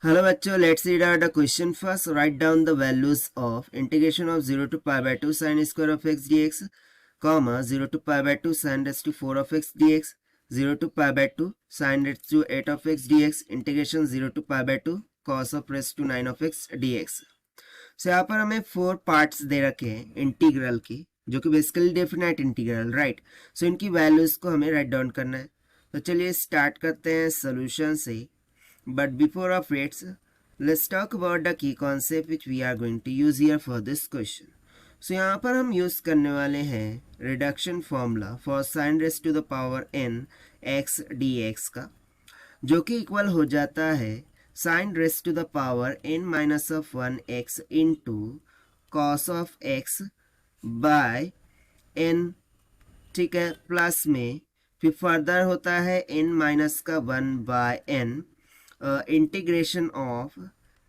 Hello बच्चों, let's read out the question first. Write down the values of integration of 0 to pi by 2 sin square of x dx, comma 0 to pi by 2 sin raised to 4 of x dx, 0 to pi by 2 sin raised to 8 of x dx, integration 0 to pi by 2 cos of raised to 9 of x dx. सो यहाँ पर हमें 4 parts दे रखे हैं integral की, जो कि basically definite integral, right. सो इनकी values को हमें राइट डाउन करना है. तो चलिए स्टार्ट करते हैं सोल्यूशन से. But before of it, let's talk about the key concept which we are going to use here for this question. So यहाँ पर हम यूज करने वाले हैं reduction formula for sine raise to the power n x dx का, जो कि equal हो जाता है sine raise to the power n minus of 1 x into cos of x by n. ठीक है, प्लस में फिर फर्दर होता है n माइनस का 1 by n integration of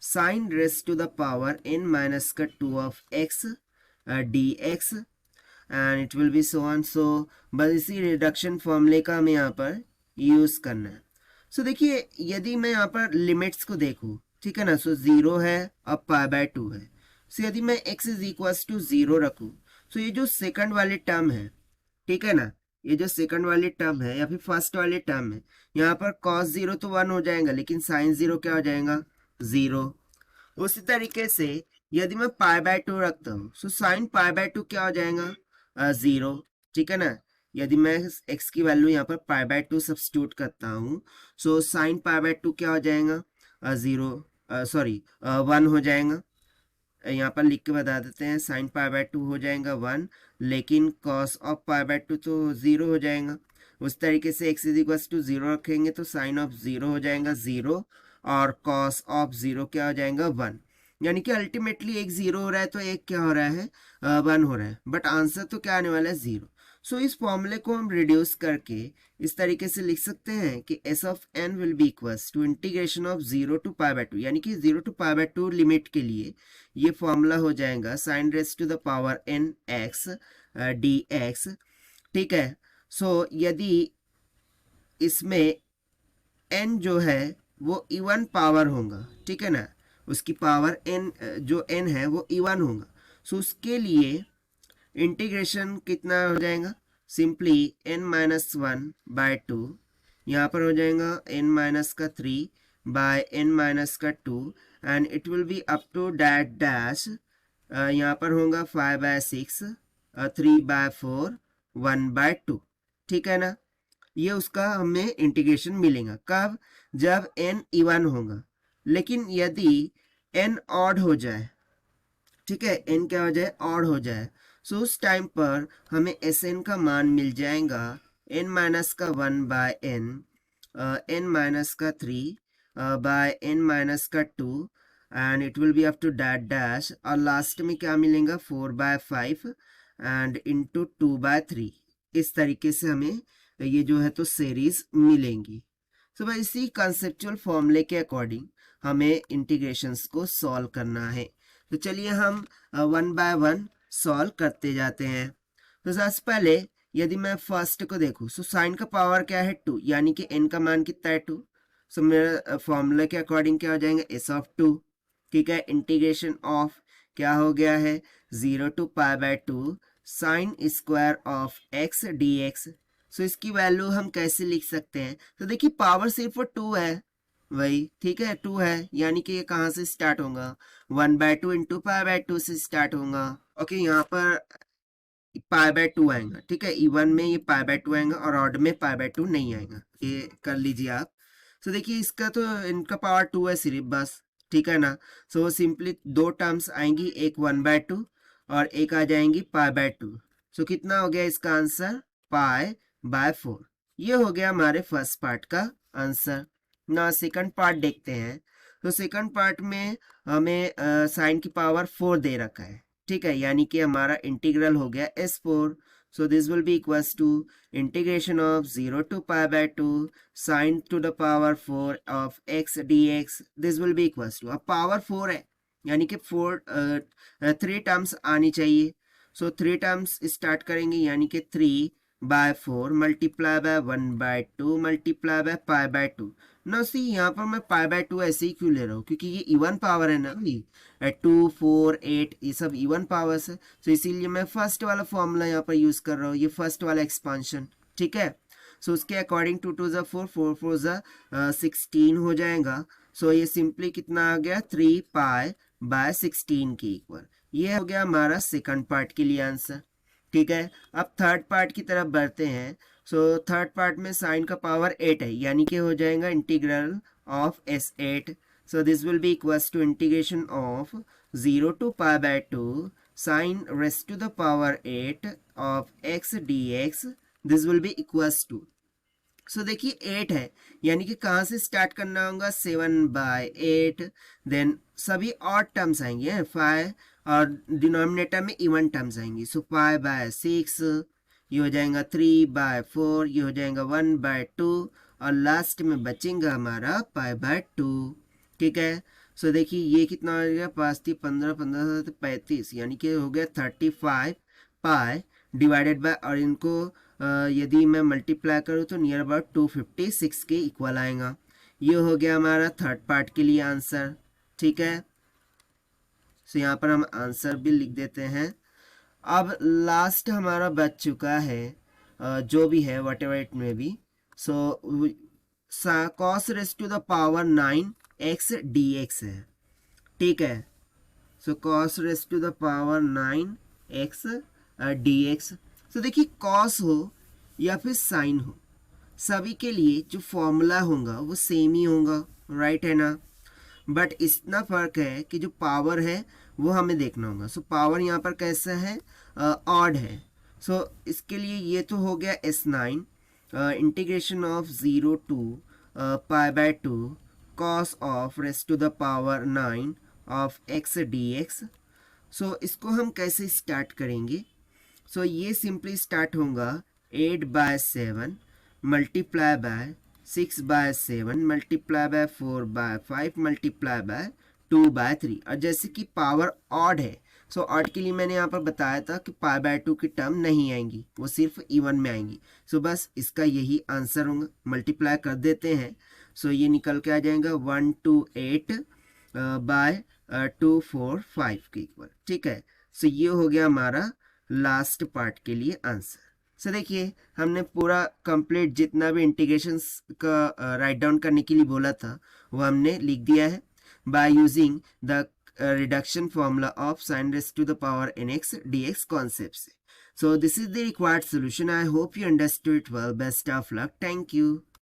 sine raise to the power n minus का 2 of x dx and it will be so on. So बस इसी रिडक्शन फॉर्मूले का हमें यहाँ पर यूज करना है. सो देखिए, यदि मैं यहाँ पर लिमिट्स को देखूँ, ठीक है ना, सो 0 है अब पाई बाय 2 है. सो यदि मैं x इज इक्वल्स टू 0 रखूँ, सो ये जो सेकंड वाली टर्म है, ठीक है ना, ये जो सेकंड वाली टर्म है या फिर फर्स्ट वाली टर्म है, यहाँ पर cos 0 तो 1 हो जाएगा, लेकिन sin 0 क्या हो जाएगा, 0. उसी तरीके से यदि मैं पाई बाय 2 रखता हूँ, सो sin पाई बाय 2 क्या हो जाएगा, 0. ठीक है ना. यदि मैं x की वैल्यू यहाँ पर पाई बाय 2 सब्स्टिट्यूट करता हूँ, सो sin पाई बाय 2 क्या हो जाएगा, 0, सॉरी 1 हो जाएगा. यहाँ पर लिख के बता देते हैं, साइन पाई बाय 2 हो जाएगा 1, लेकिन कॉस ऑफ पाई बाय 2 तो 0 हो जाएगा. उस तरीके से x इज इक्वल टू 0 रखेंगे तो साइन ऑफ 0 हो जाएगा 0 और कॉस ऑफ 0 क्या हो जाएगा, 1. यानी कि अल्टीमेटली एक 0 हो रहा है तो एक क्या हो रहा है, 1 हो रहा है, बट आंसर तो क्या आने वाला है, 0. सो इस फॉर्मूले को हम रिड्यूस करके इस तरीके से लिख सकते हैं कि s of n will be equals to integration of 0 to pi by 2, यानी कि 0 to pi by 2 लिमिट के लिए ये फॉर्मूला हो जाएगा sine raise to the power n x dx. ठीक है. सो यदि इसमें n जो है वो इवन पावर होगा, ठीक है ना, उसकी पावर n जो n है वो इवन होगा, सो उसके लिए इंटीग्रेशन कितना हो जाएगा, सिंपली n माइनस 1 बाय 2, यहाँ पर हो जाएगा n माइनस का 3 बाय n माइनस का 2 and it will be up to that dash, यहाँ पर होगा 5 बाय 6, 3 बाय 4, 1 बाय 2. ठीक है ना. ये उसका हमें इंटीग्रेशन मिलेगा कब, जब n इवन होगा. लेकिन यदि n ऑड हो जाए, ठीक है, n क्या हो जाए, ऑड हो जाए, सो उस टाइम पर हमें Sn का मान मिल जाएगा n माइनस का 1 बाय n, n माइनस का 3 बाय n माइनस का 2 and it will be up to that dash, और लास्ट में क्या मिलेगा, 4 बाय 5 एंड इंटू 2 बाय 3. इस तरीके से हमें ये जो है तो सीरीज मिलेंगी. तो भाई इसी कंसेप्चुअल फॉर्मूले के अकॉर्डिंग हमें इंटीग्रेशंस को सॉल्व करना है. तो चलिए हम 1 बाय 1 सॉल्व करते जाते हैं. तो सबसे पहले यदि मैं फर्स्ट को देखूं, सो साइन का पावर क्या है, 2, यानी कि n का मान कितना है, 2. सो मेरा फॉर्मूला के अकॉर्डिंग क्या हो जाएगा, s ऑफ 2. ठीक है. इंटीग्रेशन ऑफ क्या हो गया है, 0 to pi by 2 sine square of x dx. सो इसकी वैल्यू हम कैसे लिख सकते हैं, तो देखिए पावर सिर्फ 2 है, वही, ठीक है, 2 है, यानी कि ये कहाँ से स्टार्ट होगा, 1 बाय 2 इंटू पाई बाय 2 से स्टार्ट होगा. ओके, यहाँ पर पाई बाय 2 आएगा, ठीक है, इवन में ये पाई बाय 2 आएगा और ऑड में पाई बाय 2 नहीं आएगा, ये कर लीजिए आप. तो देखिए इसका तो इनका पावर 2 है सिर्फ, बस, ठीक है ना. सो सिंपली दो टर्म्स आएंगी, एक 1 बाय 2 और एक आ जाएंगी पाई बाय 2. सो कितना हो गया इसका आंसर, पाई बाय 4. ये हो गया हमारे फर्स्ट पार्ट का आंसर. ना सेकंड पार्ट देखते हैं. तो सेकंड पार्ट में हमें साइन की पावर 4 दे रखा है, ठीक है, यानी कि हमारा इंटीग्रल हो गया S4. So this will be equals to integration of 0 to pi by 2 sine to the power 4 of x dx. This will be equals to, अब पावर 4 है यानी कि 3 टर्म्स आनी चाहिए. सो 3 टर्म्स स्टार्ट करेंगे, यानी कि 3 by 4 multiply by 1 by 2 multiply by pi by 2. ना सी यहाँ पर मैं पाई बाय 2 ऐसे ही क्यों ले रहा हूँ, क्योंकि ये इवन पावर है ना, ये 2 4 8 ये सब इवन पावर्स है, तो इसीलिए मैं फर्स्ट वाला फॉर्मूला यहाँ पर यूज कर रहा हूँ, ये फर्स्ट वाला एक्सपांशन, ठीक है। सो उसके अकॉर्डिंग 2 2 4 4 4 16 हो जाएगा। सो ये सिंपली कितना आ गया 3 पाई बाय 16 के इक्वल। ये हो गया हमारा सेकंड पार्ट के लिए आंसर, ठीक है। अब थर्ड पार्ट की तरफ बढ़ते हैं। सो थर्ड पार्ट में साइन का पावर 8 है, यानी कि हो जाएगा integral of S8। So this will be equals to integration of 0 to pi by 2 sin raised to the power 8 of x dx। This will be equals to, so देखिए 8 है, यानी कि कहाँ से स्टार्ट करना होगा 7/8, देन सभी ऑड टर्म्स आएंगे 5 और डिनोमिनेटर में इवन टर्म्स आएंगी। सो 5/6 ये हो जाएगा 3/4, ये हो जाएगा 1/2 और लास्ट में बचेगा हमारा π/2, ठीक है। सो देखिए ये कितना हो गया 5 3 15 15 35, यानी कि हो गया 35 पाई डिवाइडेड बाय, और इनको यदि मैं मल्टीप्लाई करूँ तो नियर अबाउट 256 के इक्वल आएगा। ये हो गया हमारा थर्ड पार्ट के लिए आंसर, ठीक है। सो यहाँ पर हम आंसर भी लिख देते हैं। अब लास्ट हमारा बच चुका है जो भी है whatever it may be. So cos raise to the power 9x dx है, ठीक है। So cos raise to the power 9x dx। तो देखिए cos हो या फिर साइन हो, सभी के लिए जो फॉर्मूला होगा वो सेम ही होगा, राइट है ना। बट इतना फर्क है कि जो पावर है वो हमें देखना होगा। सो पावर यहाँ पर कैसा है, ऑड है। सो इसके लिए ये तो हो गया S9 integration of 0 to π/2 cos of raise to the power 9 of x dx। So इसको हम कैसे स्टार्ट करेंगे। सो ये सिंपली स्टार्ट होगा 8/7 multiply by 6/7 multiply by 4/5 multiply by 2/3। और जैसे कि पावर ऑड है, सो ऑड के लिए मैंने यहाँ पर बताया था कि π/2 की टर्म नहीं आएंगी, वो सिर्फ इवन में आएंगी। सो बस इसका यही आंसर होगा, मल्टीप्लाई कर देते हैं। सो ये निकल के आ जाएगा 128 बाय 245 के इक्वल, ठीक है। सो ये हो गया हमारा लास्ट पार्ट के लिए आंसर। सो देखिए हमने पूरा कंप्लीट जितना भी इंटीग्रेशंस का राइट डाउन करने के लिए बोला था वो हमने लिख दिया है by using the reduction formula of sine raise to the power nx dx concept से। So this is the required solution. I hope you understood it well. Best of luck. Thank you.